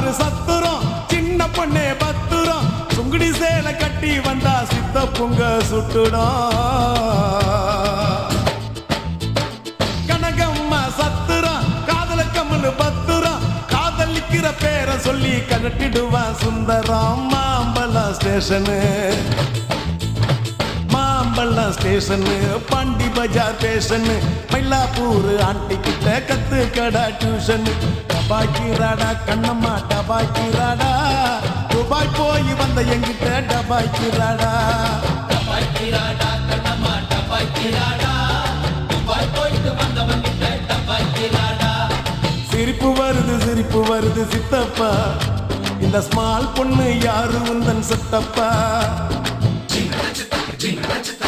காவல் சத்துரும் சின்ன பொண்ணே பத்துரும் சுங்குடி சேலை கட்டி வந்தா சித்த பொங்க சுட்டுடும் கனகம்மா சத்துரும் காதல கம்மல் பத்துரும் காதலிக்கிற பேரை சொல்லி கலட்டிடுவான் சுந்தரம் மாம்பழம் ஸ்டேஷனு மாம்பழம் ஸ்டேஷனு பாண்டி பஜார் ஸ்டேஷனு மயிலாப்பூர் ஆண்டி கிட்ட கத்து கடா டியூஷன் டபாக்கிராடா கண்ணம்மா டபாக்கிராடா துபாய் போய் வந்த எங்கிட்ட டபாக்கிராடா டபாக்கிராடா கண்ணம்மா டபாக்கிராடா துபாய் போயிட்டு வந்தவங்கிட்ட டபாக்கிராடா சிரிப்பு வருது சித்தப்பா இந்த ஸ்மால் பொண்ணு யாரு உந்தன் சித்தப்பா ஜிங்க ரச்சிதா